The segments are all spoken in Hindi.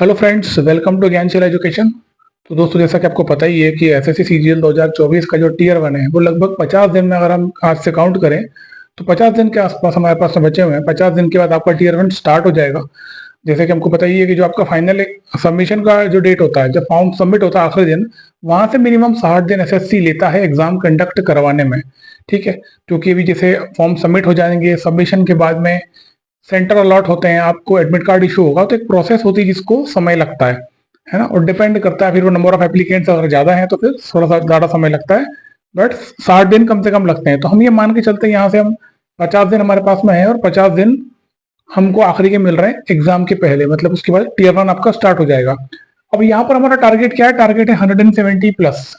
Hello friends, welcome to Gyansheel education. तो दोस्तों, जैसा कि आपको पता ही है कि एसएससी सीजीएल 2024 का जो टीयर वन है वो लगभग 50 दिन में, अगर हम आज से काउंट करें तो 50 दिन के आसपास हमारे पास में बचे हुए हैं। 50 दिन के बाद आपका टीयर वन स्टार्ट हो जाएगा। जैसे कि हमको पता ही है कि जो आपका फाइनल सबमिशन का जो डेट होता है, जब फॉर्म सबमिट होता है आखिरी दिन, वहां से मिनिमम 60 दिन एसएससी लेता है एग्जाम कंडक्ट करवाने में। ठीक है, क्योंकि अभी जैसे फॉर्म सबमिट हो जाएंगे, सबमिशन के बाद में सेंटर अलॉट होते हैं, आपको एडमिट कार्ड इशू होगा, तो एक प्रोसेस होती है जिसको समय लगता है ना। और डिपेंड करता है फिर वो नंबर ऑफ एप्लीकेंट्स अगर ज्यादा है तो फिर थोड़ा सा ज्यादा समय लगता है। बट 60 दिन कम से कम लगते हैं। तो हम ये मान के चलते हैं यहाँ से हम 50 दिन हमारे पास में है, और 50 दिन हमको आखिरी के मिल रहे हैं एग्जाम के पहले, मतलब उसके बाद टीयर वन आपका स्टार्ट हो जाएगा। अब यहाँ पर हमारा टारगेट क्या है? टारगेट है 170 प्लस।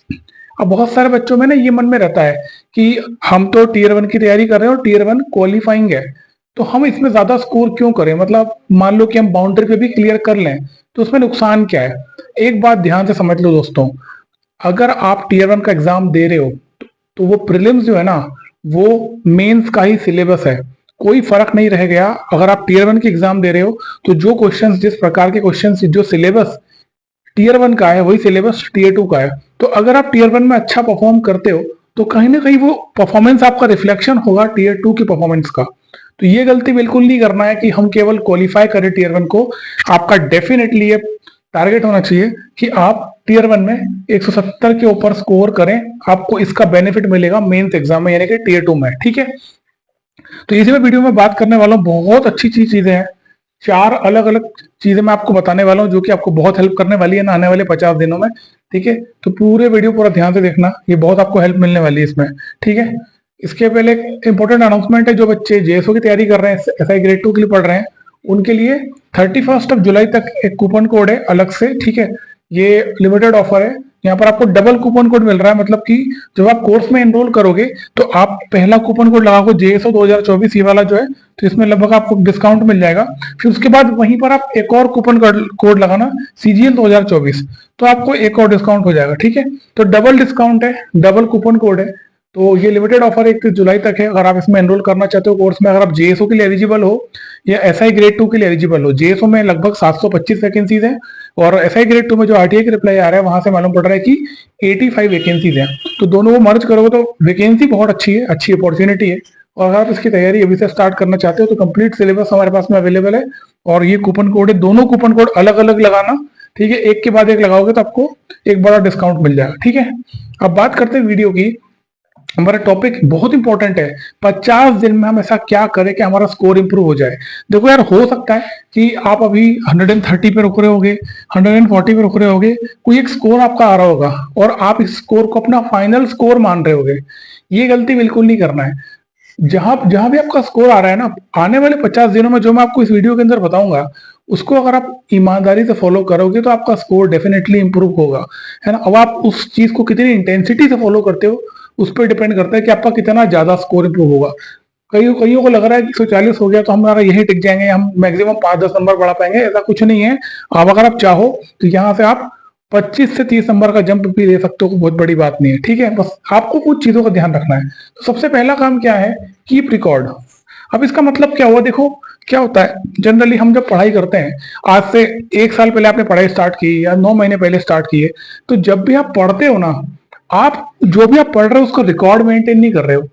अब बहुत सारे बच्चों में ना ये मन में रहता है कि हम तो टीयर वन की तैयारी कर रहे हैं और टीयर वन क्वालिफाइंग है, तो हम इसमें ज्यादा स्कोर क्यों करें? मतलब मान लो कि हम बाउंड्री पे भी क्लियर कर लें तो उसमें नुकसान क्या है? एक बात ध्यान से समझ लो दोस्तों, अगर आप टीयर वन का एग्जाम दे रहे हो तो वो प्रीलिम्स जो है ना, वो मेंस का ही सिलेबस है। कोई फर्क नहीं रह गया। अगर आप टीयर वन की एग्जाम दे रहे हो तो जो क्वेश्चंस, जिस प्रकार के क्वेश्चंस, जो सिलेबस टीयर वन का है वही सिलेबस टीयर टू का है। तो अगर आप टीयर वन में अच्छा परफॉर्म करते हो तो कहीं ना कहीं वो परफॉर्मेंस आपका रिफ्लेक्शन होगा टीयर टू की परफॉर्मेंस का। तो ये गलती बिल्कुल नहीं करना है कि हम केवल क्वालिफाई करें टीयर वन को। आपका डेफिनेटली ये टारगेट होना चाहिए कि आप टीयर वन में 170 के ऊपर स्कोर करें। आपको इसका बेनिफिट मिलेगा मेंस एग्जाम में, यानी कि टीयर टू में। ठीक है, तो इसी में वीडियो में बात करने वाला हूँ। बहुत अच्छी चीजें हैं, 4 अलग अलग चीजें मैं आपको बताने वाला हूँ जो कि आपको बहुत हेल्प करने वाली है ना आने वाले 50 दिनों में। ठीक है, तो पूरे वीडियो पूरा ध्यान से देखना, ये बहुत आपको हेल्प मिलने वाली है इसमें। ठीक है, इसके पहले एक इंपॉर्टेंट अनाउंसमेंट है। जो बच्चे जेएसओ की तैयारी कर रहे हैं, एसआई ग्रेड 2 के लिए पढ़ रहे हैं, उनके लिए 31 जुलाई तक एक कूपन कोड है अलग से। ठीक है, ये लिमिटेड ऑफर है। यहाँ पर आपको डबल कूपन कोड मिल रहा है, मतलब कि जब आप कोर्स में एनरोल करोगे तो आप पहला कूपन कोड लगाओगे जेएसओ 2024 ये वाला जो है, तो इसमें लगभग आपको डिस्काउंट मिल जाएगा। फिर उसके बाद वहीं पर आप एक और कूपन कोड लगाना सीजीएल 2024, तो आपको एक और डिस्काउंट हो जाएगा। ठीक है, तो डबल डिस्काउंट है, डबल कूपन कोड है। तो ये लिमिटेड ऑफर 31 जुलाई तक है। अगर आप इसमें एनरोल करना चाहते हो कोर्स में, अगर आप जेएसओ के लिए एलिजिबल हो या एसआई ग्रेड 2 के लिए एलिजिबल हो। जेएसओ में लगभग 725 वैकेंसीज हैं, और एसआई ग्रेड 2 में जो आरटीआई का रिप्लाई आ रहा है वहां से मालूम पड़ रहा है कि 85 वैकेंसीज हैं। तो दोनों को मर्ज करोगे तो वैकेंसी बहुत अच्छी है, अच्छी अपॉर्चुनिटी है। और अगर आप इसकी तैयारी अभी से स्टार्ट करना चाहते हो तो कंप्लीट सिलेबस हमारे पास में अवेलेबल है, और ये कूपन कोड है। दोनों कूपन कोड अलग अलग लगाना। ठीक है, एक के बाद एक लगाओगे तो आपको एक बड़ा डिस्काउंट मिल जाएगा। ठीक है, अब बात करते हैं वीडियो की। हमारा टॉपिक बहुत इंपॉर्टेंट है, 50 दिन में हम ऐसा क्या करें कि हमारा स्कोर इंप्रूव हो जाए। देखो यार, हो सकता है कि आप अभी 130 पे रुक रहे होगे, 140 पे रुक रहे होगे, कोई एक स्कोर आपका आ रहा होगा और आप इस स्कोर को अपना फाइनल स्कोर मान रहे होगे। ये गलती बिल्कुल नहीं करना है। जहां जहां भी आपका स्कोर आ रहा है ना, आने वाले 50 दिनों में जो मैं आपको इस वीडियो के अंदर बताऊंगा, उसको अगर आप ईमानदारी से फॉलो करोगे तो आपका स्कोर डेफिनेटली इंप्रूव होगा, है ना। अब आप उस चीज को कितनी इंटेंसिटी से फॉलो करते हो उस पर डिपेंड करता है कि आपका कितना ज्यादा स्कोर इंप्रूव होगा। कईयों को लग रहा है कि 140 हो गया तो हमारा यही टिक जाएंगे, हम मैक्सिमम 5-10 नंबर बढ़ा पाएंगे। ऐसा कुछ नहीं है। अब अगर आप चाहो तो यहाँ से आप 25 से 30 नंबर का जंप भी दे सकते हो, बहुत बड़ी बात नहीं है। ठीक है, बस आपको कुछ चीजों का ध्यान रखना है। तो सबसे पहला काम क्या है? Keep record. अब इसका मतलब क्या हुआ? देखो, क्या होता है जनरली हम जब पढ़ाई करते हैं, आज से 1 साल पहले आपने पढ़ाई स्टार्ट की या 9 महीने पहले स्टार्ट की है, तो जब भी आप पढ़ते हो ना, आप जो भी आप पढ़ रहे हो उसको रिकॉर्ड मेंटेन नहीं कर रहे हो।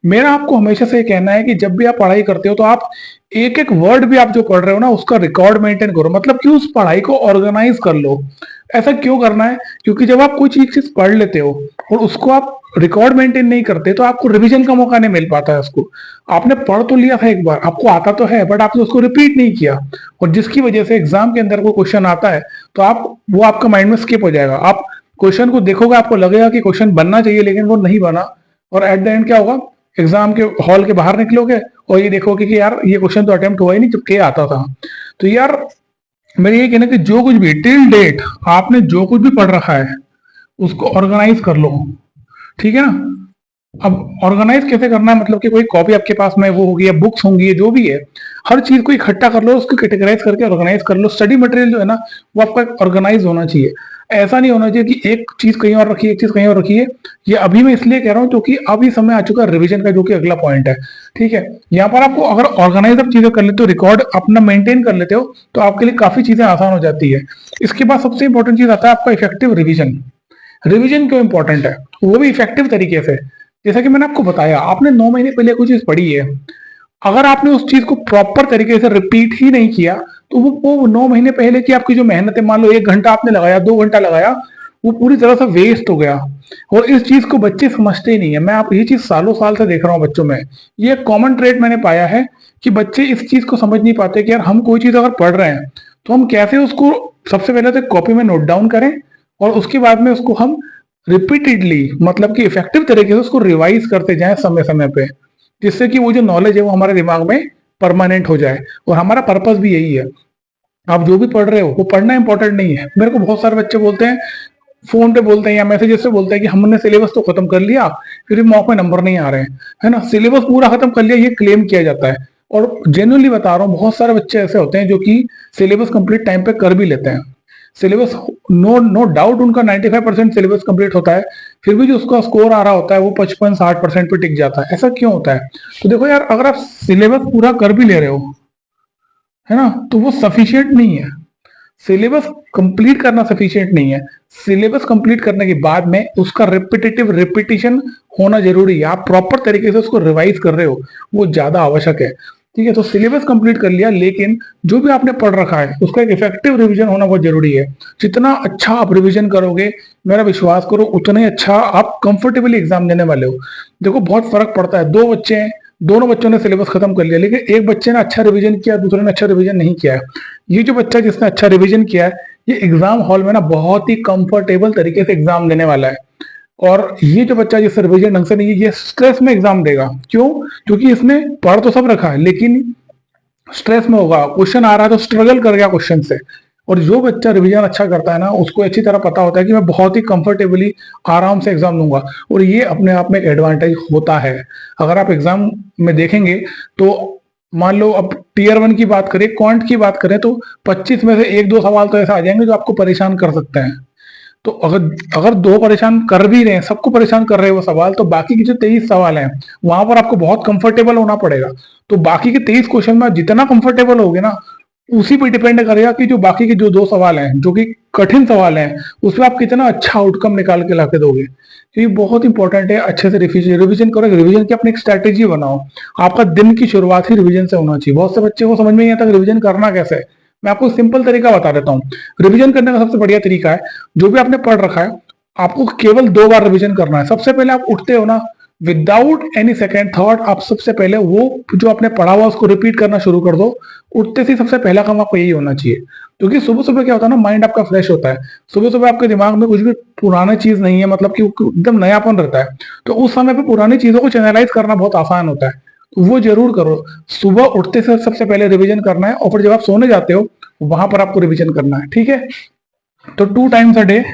मेरा आपको हमेशा से कहना है कि जब भी आप पढ़ाई करते हो तो आप एक एक वर्ड भी आप जो पढ़ रहे हो ना उसका रिकॉर्ड मेंटेन करो, मतलब कि उस पढ़ाई को ऑर्गेनाइज कर लो। ऐसा क्यों करना है? क्योंकि जब आप कोई चीज पढ़ लेते हो और उसको आप रिकॉर्ड मेंटेन नहीं करते तो आपको रिवीजन का मौका नहीं मिल पाता है उसको। आपने पढ़ तो लिया था एक बार, आपको आता तो है, बट आपने उसको रिपीट नहीं किया, और जिसकी वजह से एग्जाम के अंदर कोई क्वेश्चन आता है तो आप वो आपका माइंड में स्किप हो जाएगा। आप क्वेश्चन को देखोगे, आपको लगेगा कि क्वेश्चन बनना चाहिए लेकिन वो नहीं बना, और एट द एंड क्या होगा? एग्जाम के हॉल के बाहर निकलोगे और ये देखोगे कि यार ये क्वेश्चन तो अटेम्प्ट हुआ ही नहीं जबकि आता था। तो यार मेरा ये कहना है कि जो कुछ भी टिल डेट आपने जो कुछ भी पढ़ रखा है उसको ऑर्गेनाइज कर लो। ठीक है ना, अब ऑर्गेनाइज कैसे करना है, मतलब कि कोई कॉपी आपके पास में वो होगी या बुक्स होंगी, जो भी है, हर चीज को इकट्ठा कर लो, उसको कैटेगराइज करके ऑर्गेनाइज कर लो। स्टडी मटेरियल जो है ना, वो आपका ऑर्गेनाइज होना चाहिए। ऐसा नहीं होना चाहिए कि एक चीज कहीं और रखी है, एक चीज कहीं और रखी है। ये अभी मैं इसलिए कह रहा हूँ क्योंकि अभी समय आ चुका है रिवीजन का, जो कि अगला पॉइंट है। ठीक है, यहाँ पर आपको अगर ऑर्गेनाइज आप चीजें कर लेते हो, रिकॉर्ड अपना मेंटेन कर लेते हो, तो आपके लिए काफी चीजें आसान हो जाती है। इसके बाद सबसे इंपॉर्टेंट चीज आता है आपका इफेक्टिव रिवीजन। रिवीजन क्यों इंपॉर्टेंट है, वो भी इफेक्टिव तरीके से। जैसा कि मैंने आपको बताया, आपने 9 महीने पहले कोई चीज पढ़ी है, अगर आपने उस चीज को प्रॉपर तरीके से रिपीट ही नहीं किया, तो वो 9 महीने पहले की आपकी जो मेहनत है, मान लो 1 घंटा आपने लगाया, 2 घंटा लगाया, वो पूरी तरह से वेस्ट हो गया। और इस चीज को बच्चे समझते ही नहीं है। मैं आप ये चीज सालों साल से देख रहा हूँ बच्चों में। ये कॉमन ट्रेड मैंने पाया है कि बच्चे इस चीज को समझ नहीं पाते कि यार हम कोई चीज अगर पढ़ रहे हैं, तो हम कैसे उसको सबसे पहले तो कॉपी में नोट डाउन करें, और उसके बाद में उसको हम रिपीटेडली, मतलब कि इफेक्टिव तरीके से उसको रिवाइज करते जाएं समय समय पे, जिससे कि वो जो नॉलेज है वो हमारे दिमाग में परमानेंट हो जाए। और हमारा पर्पस भी यही है। आप जो भी पढ़ रहे हो वो पढ़ना इंपॉर्टेंट नहीं है। मेरे को बहुत सारे बच्चे बोलते हैं, फोन पे बोलते हैं या मैसेजेस से बोलते हैं कि हमने सिलेबस तो खत्म कर लिया, फिर भी मॉक में नंबर नहीं आ रहे हैं, है ना। सिलेबस पूरा खत्म कर लिया, ये क्लेम किया जाता है। और जेन्युइनली बता रहा हूँ, बहुत सारे बच्चे ऐसे होते हैं जो कि सिलेबस कंप्लीट टाइम पे कर भी लेते हैं। सिलेबस, नो नो डाउट, उनका 95% सिलेबस कंप्लीट होता है, फिर भी जो उसका स्कोर आ रहा होता है वो 55-60% पे टिक जाता है। ऐसा क्यों होता है? तो देखो यार, अगर आप सिलेबस पूरा कर भी ले रहे हो, है ना, तो वो सफिशियंट नहीं है। सिलेबस कंप्लीट करना सफिशिएंट नहीं है। सिलेबस कंप्लीट करने के बाद में उसका रिपीटेटिव रिपीटिशन होना जरूरी है। आप प्रॉपर तरीके से उसको रिवाइज कर रहे हो, वो ज्यादा आवश्यक है। ठीक है, तो सिलेबस कंप्लीट कर लिया, लेकिन जो भी आपने पढ़ रखा है उसका एक इफेक्टिव रिवीजन होना बहुत जरूरी है। जितना अच्छा आप रिवीजन करोगे, मेरा विश्वास करो, उतना ही अच्छा आप कंफर्टेबली एग्जाम देने वाले हो। देखो बहुत फर्क पड़ता है। दो बच्चे हैं, दोनों बच्चों ने सिलेबस खत्म कर लिया, लेकिन एक बच्चे ने अच्छा रिवीजन किया, दूसरे ने अच्छा रिवीजन नहीं किया है। ये जो बच्चा जिसने अच्छा रिवीजन किया है, ये एग्जाम हॉल में ना बहुत ही कंफर्टेबल तरीके से एग्जाम देने वाला है। और ये जो बच्चा जिससे रिवीजन ढंग से नहीं है, ये स्ट्रेस में एग्जाम देगा। क्यों? क्योंकि इसने पढ़ तो सब रखा है, लेकिन स्ट्रेस में होगा, क्वेश्चन आ रहा है तो स्ट्रगल कर गया क्वेश्चन से। और जो बच्चा रिवीजन अच्छा करता है ना, उसको अच्छी तरह पता होता है कि मैं बहुत ही कंफर्टेबली आराम से एग्जाम दूंगा। और ये अपने आप में एक एडवांटेज होता है। अगर आप एग्जाम में देखेंगे तो मान लो अब टीयर 1 की बात करें, क्वांट की बात करें, तो 25 में से 1-2 सवाल तो ऐसे आ जाएंगे जो आपको परेशान कर सकते हैं। तो अगर अगर दो परेशान कर भी रहे हैं, सबको परेशान कर रहे हैं वो सवाल, तो बाकी के जो 23 सवाल हैं, वहां पर आपको बहुत कंफर्टेबल होना पड़ेगा। तो बाकी के 23 क्वेश्चन में आप जितना कंफर्टेबल होगे ना, उसी पे डिपेंड करेगा कि जो बाकी के जो 2 सवाल हैं, जो कि कठिन सवाल हैं, उसमें आप कितना अच्छा आउटकम निकाल के लाके दोगे। तो ये बहुत इंपॉर्टेंट है। अच्छे से रिवीजन करो, रिवीजन की अपनी एक स्ट्रैटेजी बनाओ। आपका दिन की शुरुआत ही रिवीजन से होना चाहिए। बहुत से बच्चे को समझ में नहीं आता रिवीजन करना कैसे है। मैं आपको सिंपल तरीका बता देता हूँ। रिवीजन करने का सबसे बढ़िया तरीका है, जो भी आपने पढ़ रखा है, आपको केवल 2 बार रिवीजन करना है। सबसे पहले आप उठते हो ना, विदाउट एनी सेकेंड थॉट, आप सबसे पहले वो जो आपने पढ़ा हुआ उसको रिपीट करना शुरू कर दो। उठते से सबसे पहला काम आपको यही होना चाहिए। क्योंकि सुबह सुबह क्या होता है ना, माइंड आपका फ्रेश होता है। सुबह सुबह आपके दिमाग में कुछ भी पुराना चीज नहीं है, मतलब कि एकदम नयापन रहता है। तो उस समय पे पुरानी चीजों को चैनलाइज करना बहुत आसान होता है। तो वो जरूर करो। सुबह उठते से सबसे पहले रिवीजन करना है, और फिर जब आप सोने जाते हो वहां पर आपको रिवीजन करना है। ठीक है, तो 2 times a day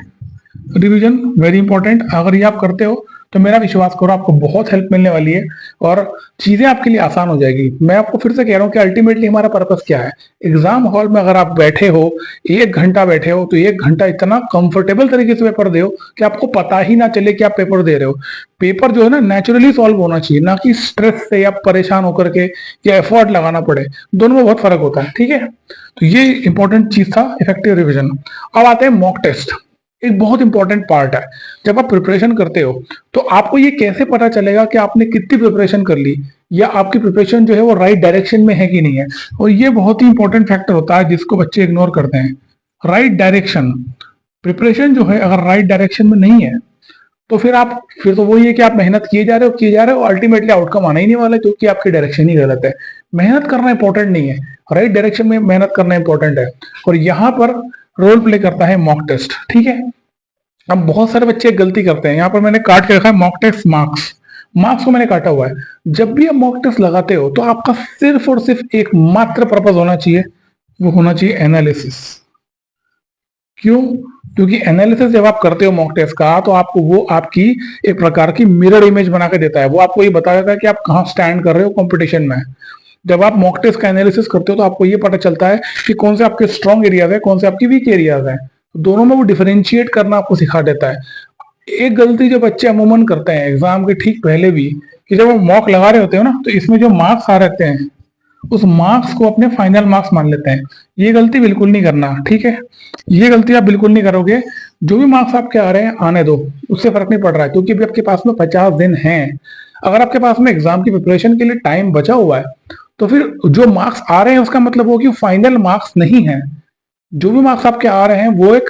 revision very important. अगर ये आप करते हो तो मेरा विश्वास करो आपको बहुत हेल्प मिलने वाली है, और चीजें आपके लिए आसान हो जाएगी। मैं आपको फिर से कह रहा हूँ कि अल्टीमेटली हमारा पर्पस क्या है। एग्जाम हॉल में अगर आप बैठे हो, 1 घंटा बैठे हो, तो 1 घंटा इतना कंफर्टेबल तरीके से पेपर दो कि आपको पता ही ना चले कि आप पेपर दे रहे हो। पेपर जो है ना, नेचुरली सॉल्व होना चाहिए, ना कि स्ट्रेस से या परेशान होकर के या एफर्ट लगाना पड़े। दोनों में बहुत फर्क होता है। ठीक है, तो ये इंपॉर्टेंट चीज था, इफेक्टिव रिविजन। अब आते हैं मॉक टेस्ट। एक बहुत इंपॉर्टेंट पार्ट है। जब आप प्रिपरेशन करते हो, तो आपको ये कैसे पता चलेगा कि आपने कितनी प्रिपरेशन कर ली, या आपकी प्रिपरेशन जो है वो राइट डायरेक्शन में है कि नहीं है। और ये बहुत ही इंपॉर्टेंट फैक्टर होता है जिसको बच्चे इग्नोर करते हैं। राइट डायरेक्शन, प्रिपरेशन जो है अगर राइट डायरेक्शन में नहीं है, तो फिर तो वही है कि आप मेहनत किए जा रहे हो, अल्टीमेटली आउटकम आना ही नहीं वाला, क्योंकि आपकी डायरेक्शन ही गलत है। मेहनत करना इंपॉर्टेंट नहीं है, राइट डायरेक्शन में मेहनत करना इंपॉर्टेंट है। और यहाँ पर रोल प्ले करता है मॉक टेस्ट। ठीक है, अब बहुत सारे बच्चे एक गलती करते हैं। यहाँ पर मैंने काट के रखा है मॉक टेस्ट मार्क्स। मार्क्स को मैंने काटा हुआ है। जब भी आप मॉक टेस्ट लगाते हो, तो आपका सिर्फ और सिर्फ एक मात्र पर्पज होना चाहिए, वो होना चाहिए एनालिसिस। क्यों? क्योंकि एनालिसिस जब आप करते हो मॉक टेस्ट का तो आपको वो आपकी एक प्रकार की मिरर इमेज बना के देता है। वो आपको ये बता देता है कि आप कहाँ स्टैंड कर रहे हो कंपटीशन में। जब आप मॉक टेस्ट का एनालिसिस करते हो तो आपको ये पता चलता है कि कौन से आपके स्ट्रॉन्ग एरियाज है, कौन से आपकी वीक एरियाज है। दोनों में वो डिफरेंशिएट करना आपको सिखा देता है। एक गलती जो बच्चे अमूमन करते हैं एग्जाम के ठीक पहले भी, कि जब वो मॉक लगा रहे होते हो ना तो इसमें जो मार्क्स आ रहते हैं उस मार्क्स को अपने फाइनल मार्क्स मान लेते हैं। ये गलती बिल्कुल नहीं करना, ठीक है? ये गलती आप बिल्कुल नहीं करोगे। जो भी मार्क्स आपके आ रहे हैं आने दो, उससे फर्क नहीं पड़ रहा है, क्योंकि अभी आपके पास में 50 दिन हैं। अगर आपके पास में एग्जाम की प्रिपरेशन के लिए टाइम बचा हुआ है तो फिर जो मार्क्स आ रहे हैं उसका मतलब वो कि फाइनल मार्क्स नहीं है। जो भी मार्क्स आपके आ रहे हैं वो एक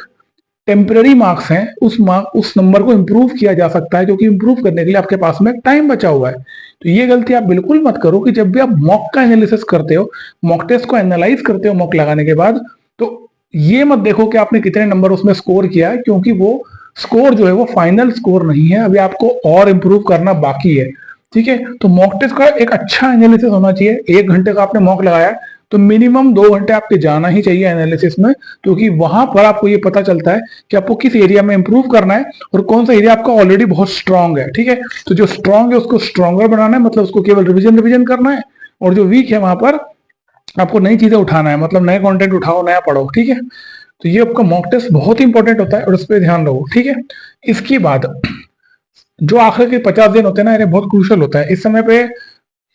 टेम्पररी मार्क्स हैं। उस नंबर को इंप्रूव किया जा सकता है, क्योंकि इंप्रूव करने के लिए आपके पास में टाइम बचा हुआ है। तो ये गलती आप बिल्कुल मत करो कि जब भी आप मॉक का एनालिसिस करते हो, मॉक टेस्ट को एनालाइज करते हो मॉक लगाने के बाद, तो ये मत देखो कि आपने कितने नंबर उसमें स्कोर किया है, क्योंकि वो स्कोर जो है वो फाइनल स्कोर नहीं है। अभी आपको और इंप्रूव करना बाकी है, ठीक है? तो मॉक टेस्ट का एक अच्छा एनालिसिस होना चाहिए। 1 घंटे का आपने मॉक लगाया तो मिनिमम 2 घंटे आपके जाना ही चाहिए एनालिसिस में, क्योंकि वहां पर आपको ये पता चलता है कि आपको किस एरिया में इंप्रूव करना है और कौन सा एरिया आपका ऑलरेडी बहुत स्ट्रांग है, ठीक है? तो जो स्ट्रांग है उसको स्ट्रांगर बनाना है, मतलब उसको केवल रिविजन रिविजन करना है। और जो वीक है वहां पर आपको नई चीजें उठाना है, मतलब नए कंटेंट उठाओ, नया पढ़ो, ठीक है? तो ये आपका मॉक टेस्ट बहुत इंपॉर्टेंट होता है और उस पर ध्यान रहो, ठीक है? इसके बाद जो आखिर के 50 दिन होते हैं ना, ये बहुत क्रूशल होता है। इस समय पे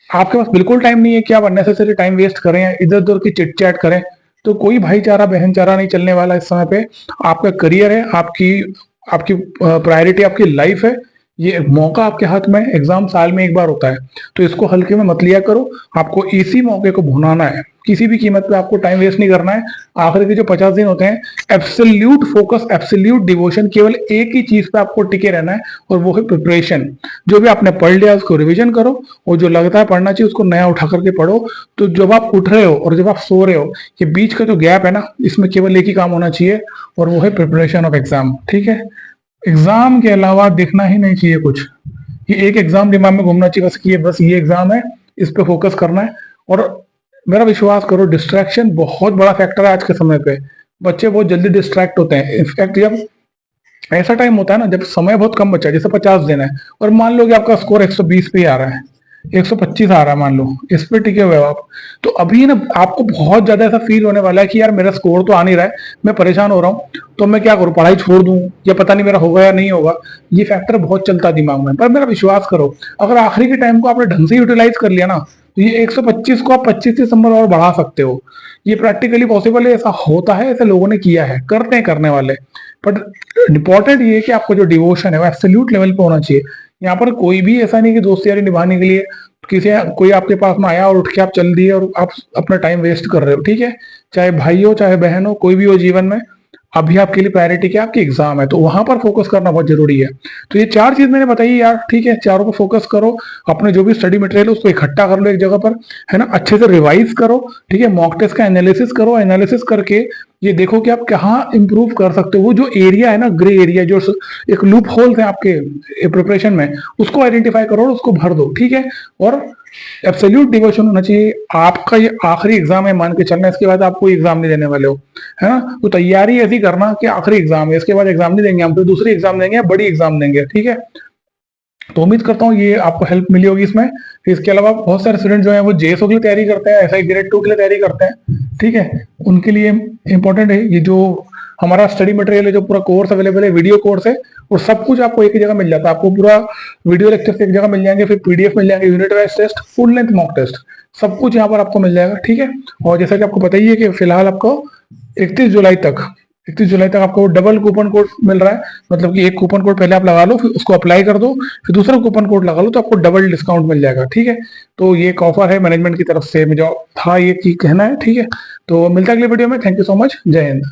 आपके पास बिल्कुल टाइम नहीं है कि आप अननेसेसरी टाइम वेस्ट करें या इधर उधर की चिट चैट करें। तो कोई भाईचारा बहनचारा नहीं चलने वाला इस समय पे। आपका करियर है, आपकी आपकी प्रायोरिटी आपकी लाइफ है। ये एक मौका आपके हाथ में है, एग्जाम साल में एक बार होता है, तो इसको हल्के में मत लिया करो। आपको इसी मौके को भुनाना है, किसी भी कीमत पे आपको टाइम वेस्ट नहीं करना है। आखिर के जो 50 दिन होते हैं, एब्सोल्यूट फोकस, एब्सोल्यूट डिवोशन, केवल एक ही चीज पे आपको टिके रहना है और वो है प्रिपरेशन। जो भी आपने पढ़ लिया उसको रिविजन करो, और जो लगता है पढ़ना चाहिए उसको नया उठा करके पढ़ो। तो जब आप उठ रहे हो और जब आप सो रहे हो, ये बीच का जो गैप है ना, इसमें केवल एक ही काम होना चाहिए और वो है प्रिपरेशन ऑफ एग्जाम, ठीक है? एग्जाम के अलावा देखना ही नहीं चाहिए कुछ। ये एक एग्जाम दिमाग में घूमना चाहिए बस, कि बस ये एग्जाम है, इस पे फोकस करना है। और मेरा विश्वास करो, डिस्ट्रैक्शन बहुत बड़ा फैक्टर है आज के समय पे। बच्चे बहुत जल्दी डिस्ट्रैक्ट होते हैं। इनफैक्ट जब ऐसा टाइम होता है ना जब समय बहुत कम बचा है, जैसे 50 दिन है, और मान लो कि आपका स्कोर 120 पे ही आ रहा है, 125 आ रहा है, मान लो इस पे टिके हुए हो आप, तो अभी ना आपको बहुत ज्यादा ऐसा फील होने वाला है कि यार मेरा स्कोर तो आ नहीं रहा है, मैं परेशान हो रहा हूँ, तो मैं क्या करूँ, पढ़ाई छोड़ दूं या पता नहीं मेरा होगा या नहीं होगा। ये फैक्टर बहुत चलता है दिमाग में। पर मेरा विश्वास करो, अगर आखिरी के टाइम को आपने ढंग से यूटिलाइज कर लिया ना, तो ये 125 को आप 25 दिसंबर और बढ़ा सकते हो। ये प्रैक्टिकली पॉसिबल है, ऐसा होता है, ऐसे लोगों ने किया है, करते हैं करने वाले। बट इंपॉर्टेंट ये है कि आपको जो डिवोशन है वो एब्सोल्यूट लेवल पे होना चाहिए। यहाँ पर कोई भी ऐसा नहीं कि दोस्ती यारी निभाने के लिए किसी कोई आपके पास में आया और उठ के आप चल दिए और आप अपना टाइम वेस्ट कर रहे हो, ठीक है? चाहे भाई हो चाहे बहन हो, कोई भी हो जीवन में, अभी आपके लिए प्रायोरिटी क्या, आपकी एग्जाम है, तो वहां पर फोकस करना बहुत जरूरी है। तो ये 4 चीज मैंने बताई यार, ठीक है? चारों पर फोकस करो। अपने जो भी स्टडी मटेरियल है उसको इकट्ठा कर लो एक जगह पर, है ना? अच्छे से रिवाइज करो, ठीक है? मॉक टेस्ट का एनालिसिस करो। एनालिसिस करके ये देखो कि आप कहाँ इंप्रूव कर सकते हो। वो जो एरिया है ना, ग्रे एरिया, जो एक लूप होल्स है आपके प्रिपरेशन में, उसको आइडेंटिफाई करो और उसको भर दो, ठीक है? और एब्सोल्यूट डिवोशन होना चाहिए। आपका ये आखिरी एग्जाम है मान के चलना, इसके बाद आप कोई एग्जाम नहीं देने वाले हो, है ना? तो तैयारी ऐसी करना कि आखिरी एग्जाम है, इसके बाद एग्जाम नहीं देंगे हम, तो दूसरी एग्जाम देंगे, बड़ी एग्जाम देंगे, ठीक है? तो उम्मीद करता हूँ ये आपको हेल्प मिली होगी इसमें। इसके अलावा बहुत सारे स्टूडेंट जो है वो जेएसओ के लिए तैयारी करते हैं, एसआई ग्रेड 2 के लिए तैयारी करते हैं, ठीक है? उनके लिए इंपॉर्टेंट है ये जो हमारा स्टडी मटेरियल है, जो पूरा कोर्स अवेलेबल है, वीडियो कोर्स है, और सब कुछ आपको एक ही जगह मिल जाता है। आपको पूरा वीडियो लेक्चर एक जगह मिल जाएंगे, फिर पीडीएफ मिल जाएंगे, unit wise test, full length mock test, सब कुछ यहाँ पर आपको मिल जाएगा, ठीक है? और जैसा कि आपको पता ही है कि फिलहाल आपको 31 जुलाई तक 31 जुलाई तक आपको डबल कूपन कोड मिल रहा है। मतलब कि एक कूपन कोड पहले आप लगा लो, फिर उसको अप्लाई कर दो, फिर दूसरा कूपन कोड लगा लो, तो आपको डबल डिस्काउंट मिल जाएगा, ठीक है? तो ये एक ऑफर है मैनेजमेंट की तरफ से, मुझे था ये की कहना है, ठीक है? तो मिलता है अगले वीडियो में। थैंक यू सो मच, जय हिंद।